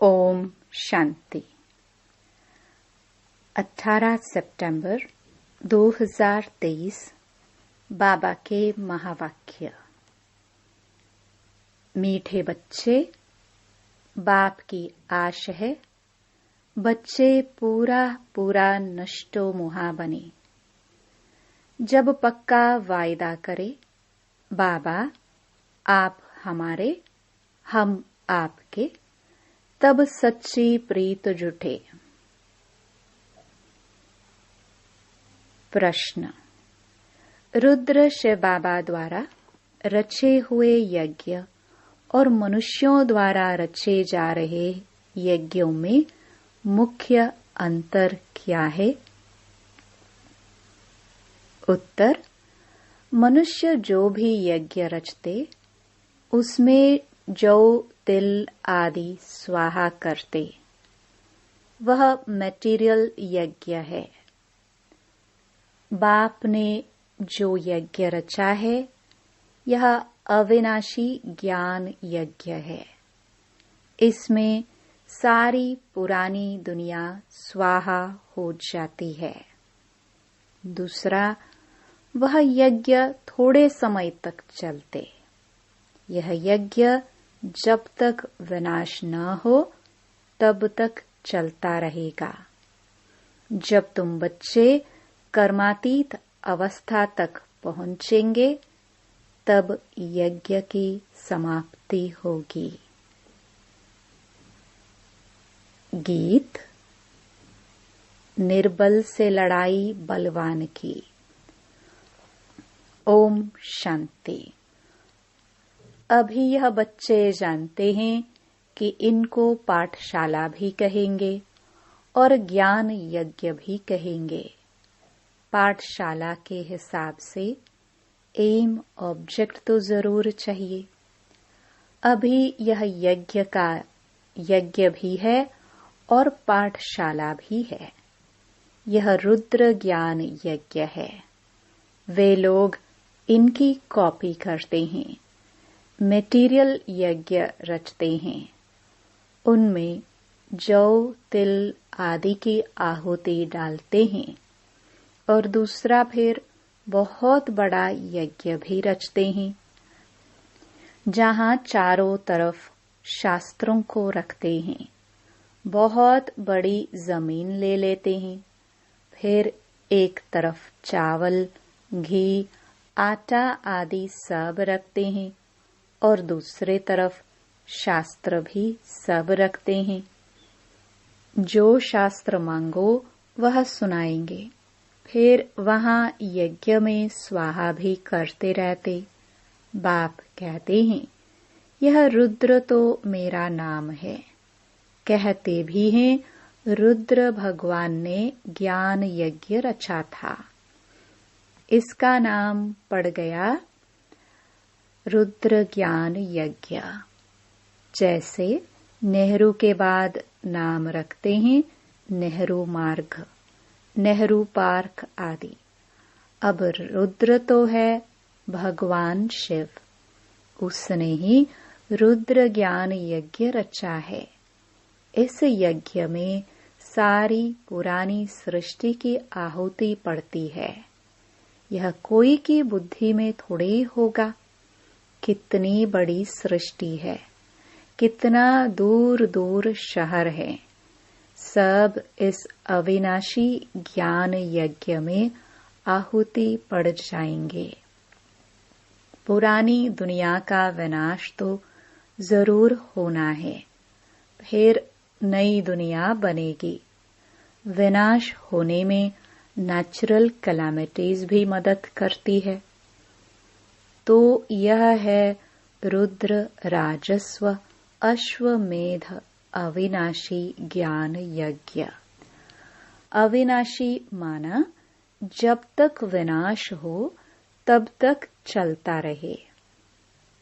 ओम शांति। 18 सितंबर 2023 बाबा के महावाक्य। मीठे बच्चे, बाप की आश है बच्चे पूरा पूरा नष्टो मुहा बने। जब पक्का वायदा करे बाबा आप हमारे हम आपके, तब सच्ची प्रीत जुटे। प्रश्न। रुद्र शिव बाबा द्वारा रचे हुए यज्ञ और मनुष्यों द्वारा रचे जा रहे यज्ञों में मुख्य अंतर क्या है? उत्तर। मनुष्य जो भी यज्ञ रचते उसमें जौ तिल आदि स्वाहा करते, वह मैटीरियल यज्ञ है। बाप ने जो यज्ञ रचा है यह अविनाशी ज्ञान यज्ञ है। इसमें सारी पुरानी दुनिया स्वाहा हो जाती है। दूसरा, वह यज्ञ थोड़े समय तक चलते। यह यज्ञ जब तक विनाश न हो तब तक चलता रहेगा। जब तुम बच्चे कर्मातीत अवस्था तक पहुंचेंगे तब यज्ञ की समाप्ति होगी। गीत। निर्बल से लड़ाई बलवान की। ओम शांति। अभी यह बच्चे जानते हैं कि इनको पाठशाला भी कहेंगे और ज्ञान यज्ञ भी कहेंगे। पाठशाला के हिसाब से एम ऑब्जेक्ट तो जरूर चाहिए। अभी यह यज्ञ भी है और पाठशाला भी है। यह रुद्र ज्ञान यज्ञ है। वे लोग इनकी कॉपी करते हैं, मेटीरियल यज्ञ रचते हैं। उनमें जौ तिल आदि की आहुति डालते हैं और दूसरा फिर बहुत बड़ा यज्ञ भी रचते हैं, जहां चारों तरफ शास्त्रों को रखते हैं। बहुत बड़ी जमीन ले लेते हैं, फिर एक तरफ चावल, घी, आटा आदि सब रखते हैं और दूसरे तरफ शास्त्र भी सब रखते हैं। जो शास्त्र मांगो वह सुनाएंगे। फिर वहां यज्ञ में स्वाहा भी करते रहते। बाप कहते हैं यह रुद्र तो मेरा नाम है। कहते भी हैं रुद्र भगवान ने ज्ञान यज्ञ रचा था, इसका नाम पड़ गया रुद्र ज्ञान यज्ञ। जैसे नेहरू के बाद नाम रखते हैं नेहरू मार्ग, नेहरू पार्क आदि। अब रुद्र तो है भगवान शिव, उसने ही रुद्र ज्ञान यज्ञ रचा है। इस यज्ञ में सारी पुरानी सृष्टि की आहुति पड़ती है। यह कोई की बुद्धि में थोड़ी होगा। कितनी बड़ी सृष्टि है, कितना दूर दूर शहर है, सब इस अविनाशी ज्ञान यज्ञ में आहुति पड़ जाएंगे। पुरानी दुनिया का विनाश तो जरूर होना है, फिर नई दुनिया बनेगी। विनाश होने में नेचुरल कैलामिटीज भी मदद करती है। तो यह है रुद्र राजस्व अश्वमेध अविनाशी ज्ञान यज्ञ। अविनाशी माना जब तक विनाश हो तब तक चलता रहे।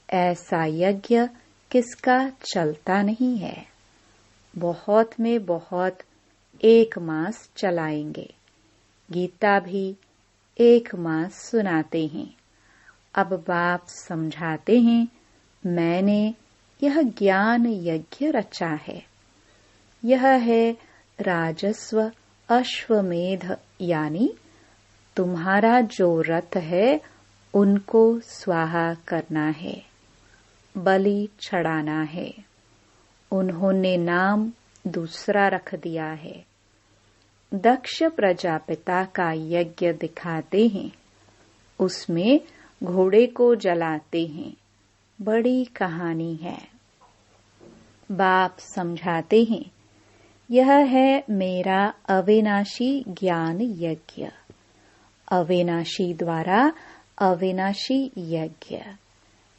ऐसा यज्ञ किसका चलता नहीं है। बहुत में बहुत 1 मास चलाएंगे। गीता भी 1 मास सुनाते हैं। अब बाप समझाते हैं मैंने यह ज्ञान यज्ञ रचा है। यह है राजस्व अश्वमेध, यानी तुम्हारा जो रथ है उनको स्वाहा करना है, बलि चढ़ाना है। उन्होंने नाम दूसरा रख दिया है। दक्ष प्रजापिता का यज्ञ दिखाते हैं, उसमें घोड़े को जलाते हैं। बड़ी कहानी है। बाप समझाते हैं, यह है मेरा अविनाशी ज्ञान यज्ञ। अविनाशी द्वारा अविनाशी यज्ञ।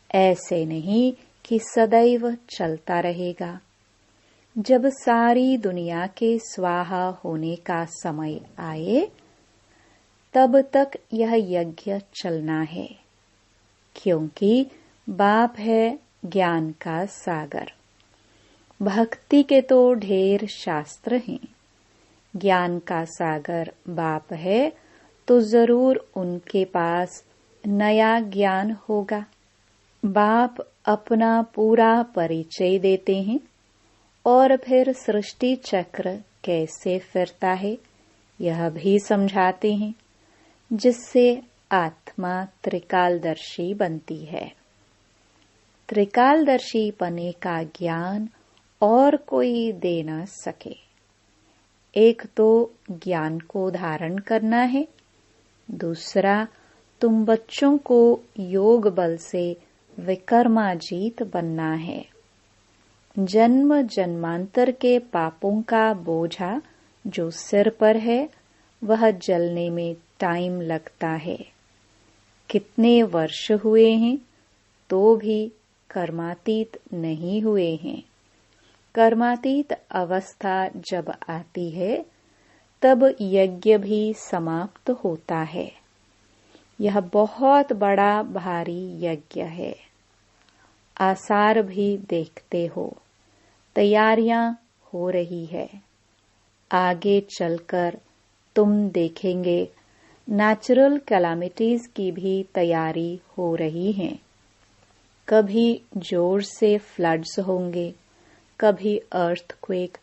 ऐसे नहीं कि सदैव चलता रहेगा। जब सारी दुनिया के स्वाहा होने का समय आए, तब तक यह यज्ञ चलना है, क्योंकि बाप है ज्ञान का सागर। भक्ति के तो ढेर शास्त्र हैं, ज्ञान का सागर बाप है तो जरूर उनके पास नया ज्ञान होगा। बाप अपना पूरा परिचय देते हैं और फिर सृष्टि चक्र कैसे फिरता है यह भी समझाते हैं, जिससे आत्मा त्रिकालदर्शी बनती है। त्रिकालदर्शी पने का ज्ञान और कोई दे न सके। एक तो ज्ञान को धारण करना है, दूसरा तुम बच्चों को योग बल से विकर्माजीत बनना है। जन्म जन्मांतर के पापों का बोझा जो सिर पर है वह जलने में टाइम लगता है। कितने वर्ष हुए हैं तो भी कर्मातीत नहीं हुए हैं। कर्मातीत अवस्था जब आती है तब यज्ञ भी समाप्त होता है। यह बहुत बड़ा भारी यज्ञ है। आसार भी देखते हो, तैयारियां हो रही है। आगे चलकर तुम देखेंगे नेचुरल कैलामिटीज की भी तैयारी हो रही है। कभी जोर से फ्लड्स होंगे, कभी अर्थक्वेक,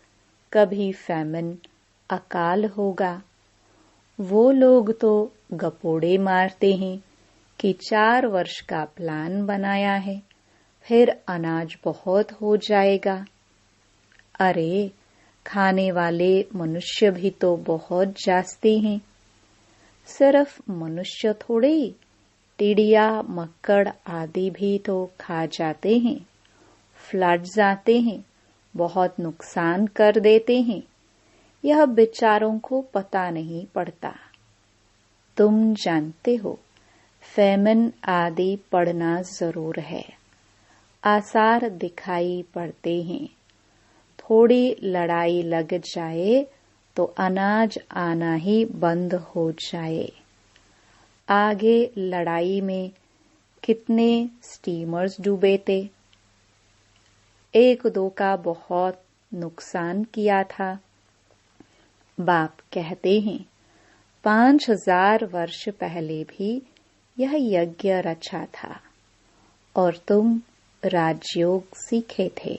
कभी फैमिन, अकाल होगा। वो लोग तो गपोड़े मारते हैं कि 4 वर्ष का प्लान बनाया है, फिर अनाज बहुत हो जाएगा। अरे, खाने वाले मनुष्य भी तो बहुत जास्ती हैं। सिर्फ मनुष्य थोड़े, टिड्डिया मक्कड़ आदि भी तो खा जाते हैं। फ्लड्स आते हैं, बहुत नुकसान कर देते हैं। यह बेचारों को पता नहीं पड़ता। तुम जानते हो, फैमिन आदि पड़ना जरूर है। आसार दिखाई पड़ते हैं। थोड़ी लड़ाई लग जाए तो अनाज आना ही बंद हो जाए। आगे लड़ाई में कितने स्टीमर्स डूबे थे। 1-2 का बहुत नुकसान किया था। बाप कहते हैं 5000 वर्ष पहले भी यह यज्ञ रचा था और तुम राजयोग सीखे थे।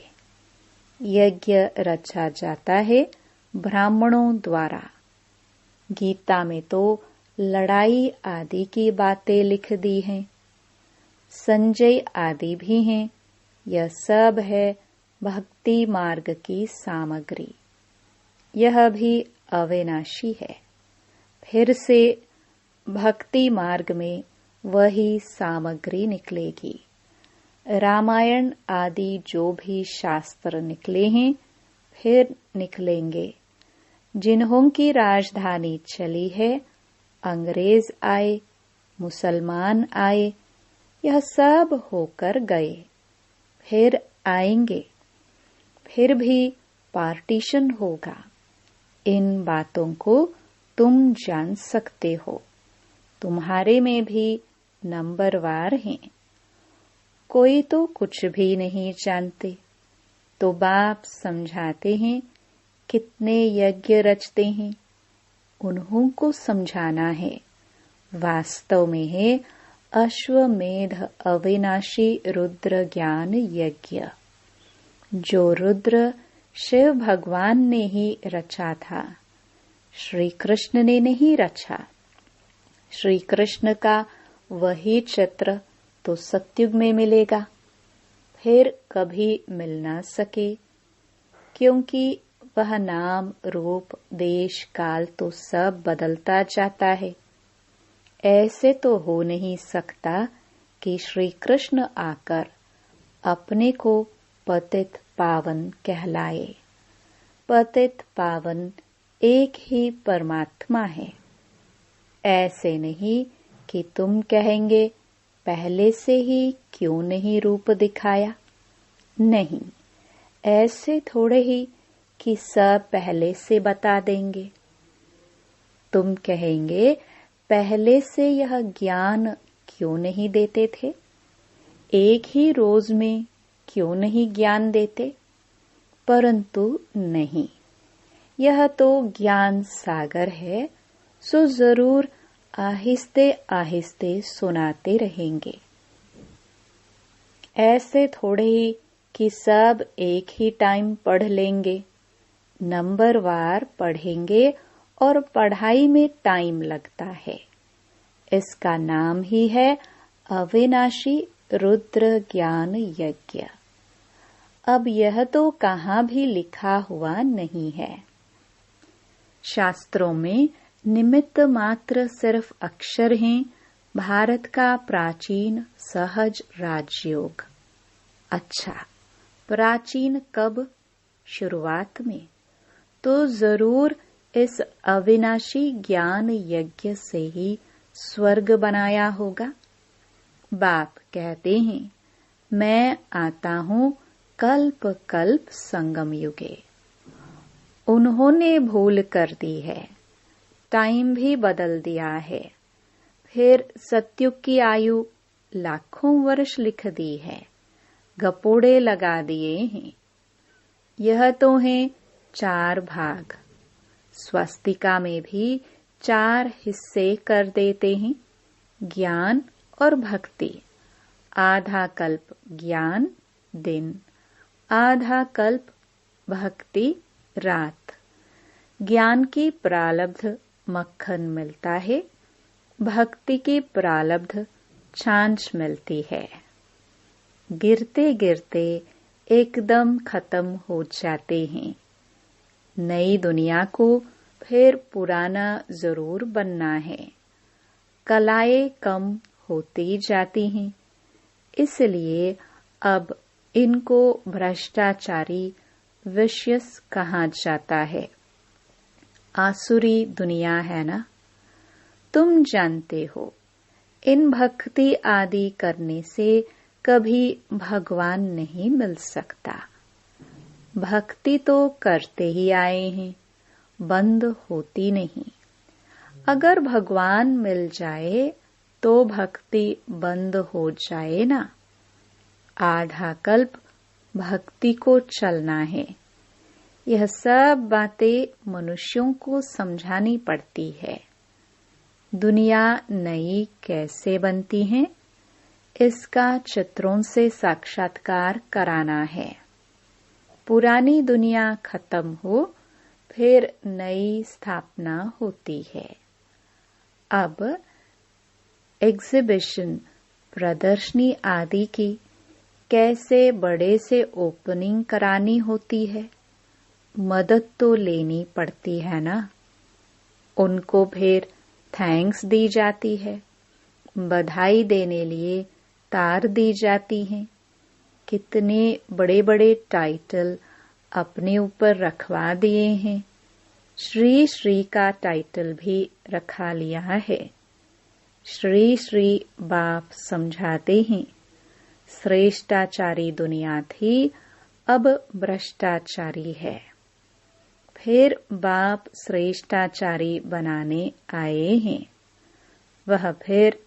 यज्ञ रचा जाता है ब्राह्मणों द्वारा। गीता में तो लड़ाई आदि की बातें लिख दी हैं। संजय आदि भी हैं। यह सब है भक्ति मार्ग की सामग्री। यह भी अविनाशी है। फिर से भक्ति मार्ग में वही सामग्री निकलेगी। रामायण आदि जो भी शास्त्र निकले हैं फिर निकलेंगे। जिन्हों की राजधानी चली है, अंग्रेज आए, मुसलमान आए, यह सब होकर गए, फिर आएंगे। फिर भी पार्टीशन होगा। इन बातों को तुम जान सकते हो। तुम्हारे में भी नंबरवार हैं। कोई तो कुछ भी नहीं जानते, तो बाप समझाते हैं कितने यज्ञ रचते हैं, उन्हों को समझाना है। वास्तव में है अश्वमेध अविनाशी रुद्र ज्ञान यज्ञ। जो रुद्र शिव भगवान ने ही रचा था, श्री कृष्ण ने नहीं रचा। श्री कृष्ण का वही चित्र तो सतयुग में मिलेगा, फिर कभी मिल ना सके, क्योंकि वह नाम रूप देश काल तो सब बदलता जाता है। ऐसे तो हो नहीं सकता कि श्री कृष्ण आकर अपने को पतित पावन कहलाए। पतित पावन एक ही परमात्मा है। ऐसे नहीं कि तुम कहेंगे पहले से ही क्यों नहीं रूप दिखाया। नहीं, ऐसे थोड़े ही कि सब पहले से बता देंगे। तुम कहेंगे पहले से यह ज्ञान क्यों नहीं देते थे, एक ही रोज में क्यों नहीं ज्ञान देते। परंतु नहीं, यह तो ज्ञान सागर है, सो जरूर आहिस्ते आहिस्ते सुनाते रहेंगे। ऐसे थोड़े ही कि सब एक ही टाइम पढ़ लेंगे, नंबरवार पढ़ेंगे और पढ़ाई में टाइम लगता है। इसका नाम ही है अविनाशी रुद्र ज्ञान यज्ञ। अब यह तो कहाँ भी लिखा हुआ नहीं है। शास्त्रों में निमित्त मात्र सिर्फ अक्षर हैं, भारत का प्राचीन सहज राजयोग। अच्छा, प्राचीन कब? शुरुआत में तो जरूर इस अविनाशी ज्ञान यज्ञ से ही स्वर्ग बनाया होगा। बाप कहते हैं, मैं आता हूँ कल्प कल्प संगम युगे। उन्होंने भूल कर दी है, टाइम भी बदल दिया है। फिर सतयुग की आयु लाखों वर्ष लिख दी है, गपोड़े लगा दिए हैं। यह तो हैं 4 भाग। स्वस्तिका में भी 4 हिस्से कर देते हैं, ज्ञान और भक्ति। आधा कल्प ज्ञान दिन, आधा कल्प भक्ति रात। ज्ञान की प्रारब्ध मक्खन मिलता है, भक्ति की प्रारब्ध छाछ मिलती है। गिरते गिरते एकदम खत्म हो जाते हैं। नई दुनिया को फिर पुराना जरूर बनना है। कलाएं कम होती जाती हैं, इसलिए अब इनको भ्रष्टाचारी विशेष कहा जाता है। आसुरी दुनिया है ना, तुम जानते हो। इन भक्ति आदि करने से कभी भगवान नहीं मिल सकता। भक्ति तो करते ही आए हैं, बंद होती नहीं। अगर भगवान मिल जाए तो भक्ति बंद हो जाए ना। आधा कल्प भक्ति को चलना है। यह सब बातें मनुष्यों को समझानी पड़ती है। दुनिया नई कैसे बनती है, इसका चित्रों से साक्षात्कार कराना है। पुरानी दुनिया खत्म हो, फिर नई स्थापना होती है। अब एग्जिबिशन प्रदर्शनी आदि की कैसे बड़े से ओपनिंग करानी होती है, मदद तो लेनी पड़ती है ना। उनको फिर थैंक्स दी जाती है, बधाई देने लिए तार दी जाती हैं। कितने बड़े बड़े टाइटल अपने ऊपर रखवा दिए हैं। श्री श्री का टाइटल भी रखा लिया है। श्री श्री बाप समझाते हैं, श्रेष्ठाचारी दुनिया थी, अब भ्रष्टाचारी है। फिर बाप श्रेष्ठाचारी बनाने आए हैं। वह फिर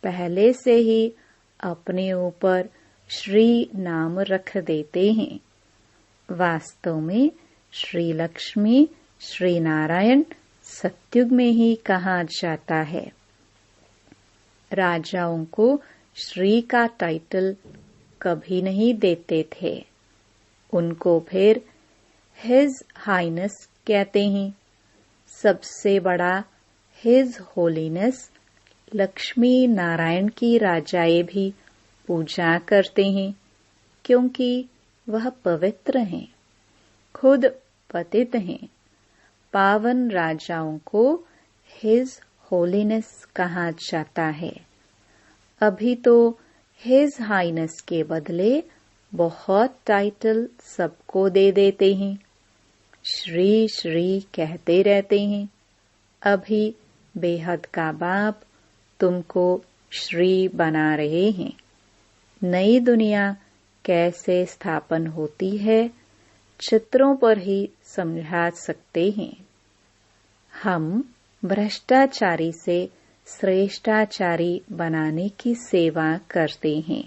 पहले से ही अपने ऊपर श्री नाम रख देते हैं। वास्तव में श्री लक्ष्मी श्री नारायण सतयुग में ही कहा जाता है। राजाओं को श्री का टाइटल कभी नहीं देते थे। उनको फिर हिज हाइनेस कहते हैं। सबसे बड़ा हिज होलीनेस लक्ष्मी नारायण की राजाए भी पूजा करते हैं, क्योंकि वह पवित्र हैं, खुद पतित हैं। पावन राजाओं को हिज होलीनेस कहा जाता है। अभी तो हिज हाइनेस के बदले बहुत टाइटल सबको दे देते हैं, श्री श्री कहते रहते हैं। अभी बेहद का बाप तुमको श्री बना रहे हैं। नई दुनिया कैसे स्थापन होती है, चित्रों पर ही समझा सकते हैं। हम भ्रष्टाचारी से श्रेष्ठाचारी बनाने की सेवा करते हैं।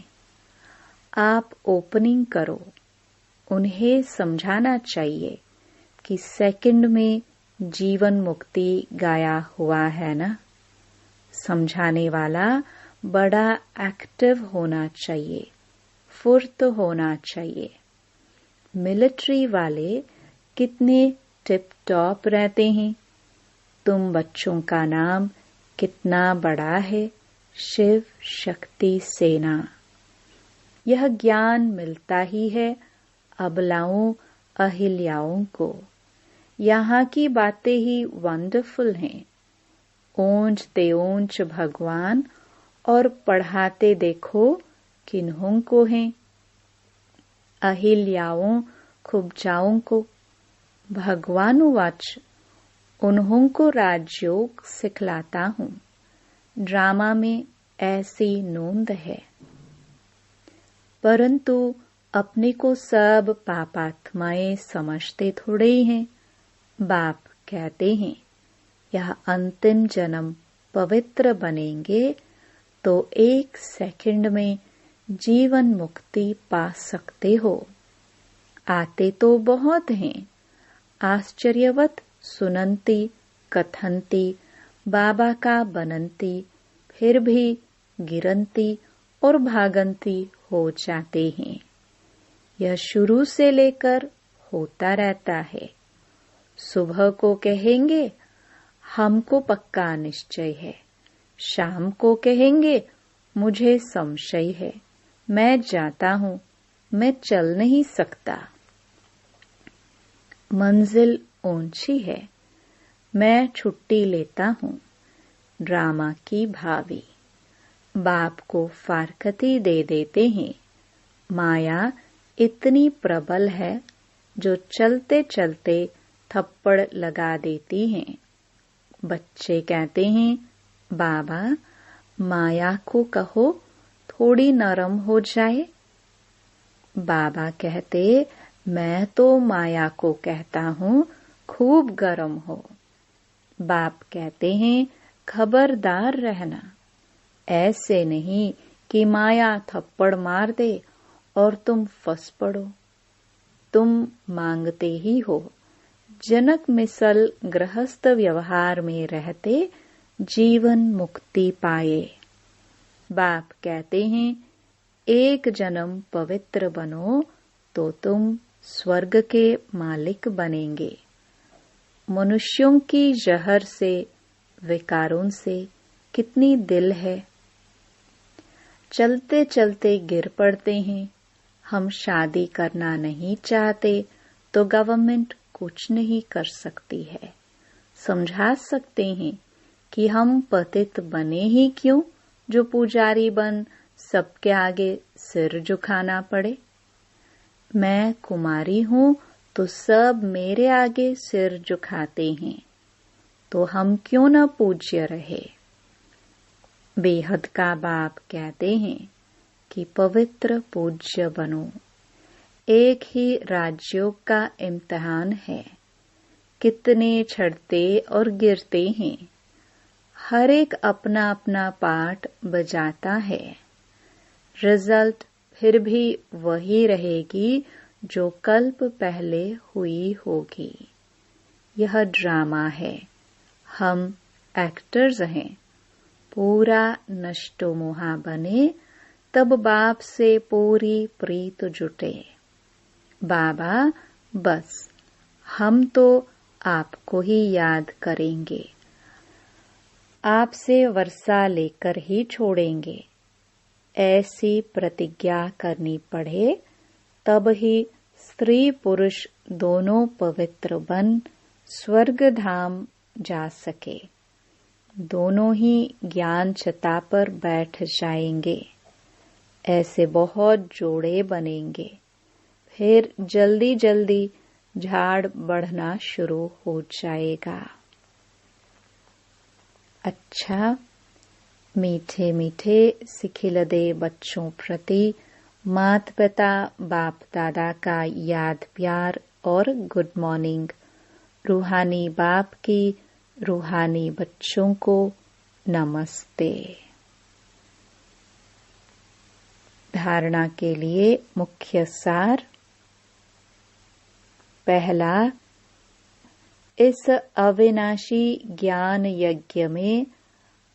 आप ओपनिंग करो, उन्हें समझाना चाहिए कि सेकंड में जीवन मुक्ति गाया हुआ है ना। समझाने वाला बड़ा एक्टिव होना चाहिए, फुर्त होना चाहिए। मिलिट्री वाले कितने टिप टॉप रहते हैं। तुम बच्चों का नाम कितना बड़ा है, शिव शक्ति सेना। यह ज्ञान मिलता ही है अबलाओं अहिल्याओं को। यहाँ की बातें ही वंडरफुल हैं। ऊंचते ऊंच भगवान और पढ़ाते देखो किन्हों को हैं। अहिल्याओं खुबजाओं को। भगवानुवाच उन्हों को राजयोग सिखलाता हूँ। ड्रामा में ऐसी नोंद है। परंतु अपने को सब पापात्माएं समझते थोड़े ही हैं। बाप कहते हैं यह अंतिम जन्म पवित्र बनेंगे तो 1 सेकंड में जीवन मुक्ति पा सकते हो। आते तो बहुत हैं, आश्चर्यवत सुनंती कथंती बाबा का बनंती, फिर भी गिरंती और भागंती हो जाते हैं। यह शुरू से लेकर होता रहता है। सुबह को कहेंगे हमको पक्का निश्चय है, शाम को कहेंगे मुझे संशय है, मैं जाता हूँ, मैं चल नहीं सकता। मंजिल ऊंची है, मैं छुट्टी लेता हूँ। ड्रामा की भावी बाप को फारकती दे देते हैं। माया इतनी प्रबल है जो चलते चलते थप्पड़ लगा देती हैं। बच्चे कहते हैं बाबा माया को कहो थोड़ी नरम हो जाए। बाबा कहते मैं तो माया को कहता हूँ खूब गरम हो। बाप कहते हैं खबरदार रहना, ऐसे नहीं कि माया थप्पड़ मार दे और तुम फंस पड़ो। तुम मांगते ही हो। जनक मिसल गृहस्थ व्यवहार में रहते जीवन मुक्ति पाए। बाप कहते हैं 1 जन्म पवित्र बनो तो तुम स्वर्ग के मालिक बनेंगे। मनुष्यों की जहर से विकारों से कितनी दिल है। चलते चलते गिर पड़ते हैं। हम शादी करना नहीं चाहते तो गवर्नमेंट कुछ नहीं कर सकती है। समझा सकते हैं कि हम पतित बने ही क्यों जो पुजारी बन सबके आगे सिर झुकाना पड़े। मैं कुमारी हूँ तो सब मेरे आगे सिर झुकाते हैं, तो हम क्यों न पूज्य रहे। बेहद का बाप कहते हैं कि पवित्र पूज्य बनो। एक ही राजयोग का इम्तिहान है। कितने चढ़ते और गिरते हैं। हर एक अपना अपना पार्ट बजाता है। रिजल्ट फिर भी वही रहेगी जो कल्प पहले हुई होगी। यह ड्रामा है। हम एक्टर्स हैं। पूरा नष्टो मोहा बने तब बाप से पूरी प्रीत जुटे। बाबा बस हम तो आपको ही याद करेंगे, आपसे वर्षा लेकर ही छोड़ेंगे। ऐसी प्रतिज्ञा करनी पड़े, तब ही स्त्री पुरुष दोनों पवित्र बन स्वर्ग धाम जा सके। दोनों ही ज्ञान छता पर बैठ जाएंगे। ऐसे बहुत जोड़े बनेंगे। फिर जल्दी जल्दी झाड़ बढ़ना शुरू हो जाएगा। अच्छा, मीठे मीठे सिखिलदे बच्चों प्रति माता पिता बाप दादा का याद प्यार और गुड मॉर्निंग। रूहानी बाप की रूहानी बच्चों को नमस्ते। धारणा के लिए मुख्य सार। पहला, इस अविनाशी ज्ञान यज्ञ में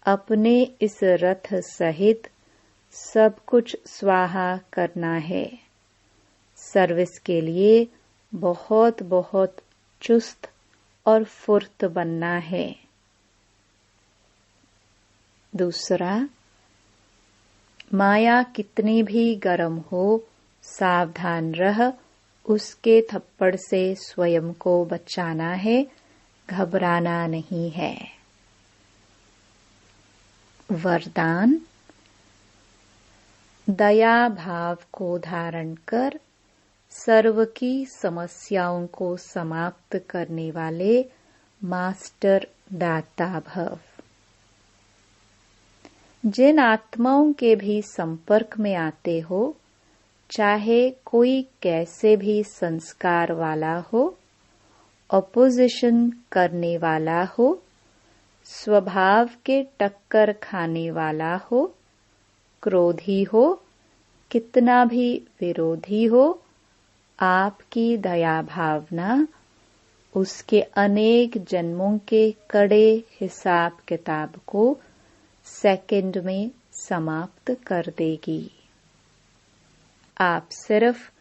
अपने इस रथ सहित सब कुछ स्वाहा करना है। सर्विस के लिए बहुत बहुत चुस्त और फुर्त बनना है। दूसरा, माया कितनी भी गर्म हो, सावधान रह, उसके थप्पड़ से स्वयं को बचाना है, घबराना नहीं है। वरदान, दया भाव को धारण कर सर्व की समस्याओं को समाप्त करने वाले मास्टर दाता भव। जिन आत्माओं के भी संपर्क में आते हो, चाहे कोई कैसे भी संस्कार वाला हो, अपोजिशन करने वाला हो, स्वभाव के टक्कर खाने वाला हो, क्रोधी हो, कितना भी विरोधी हो, आपकी दया भावना उसके अनेक जन्मों के कड़े हिसाब किताब को सेकंड में समाप्त कर देगी। आप सिर्फ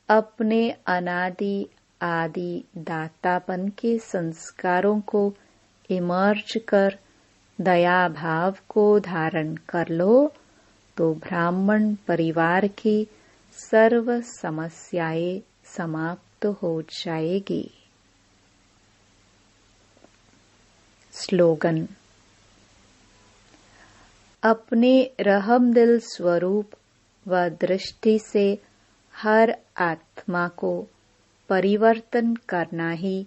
अपने अनादि आदि दातापन के संस्कारों को इमर्ज कर दया भाव को धारण कर लो, तो ब्राह्मण परिवार की सर्व समस्याएं समाप्त हो जाएगी। स्लोगन, अपने रहमदिल स्वरूप व दृष्टि से हर आत्मा को परिवर्तन करना ही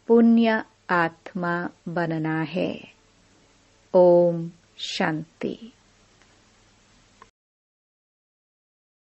पुण्य आत्मा बनना है। ओम शांति।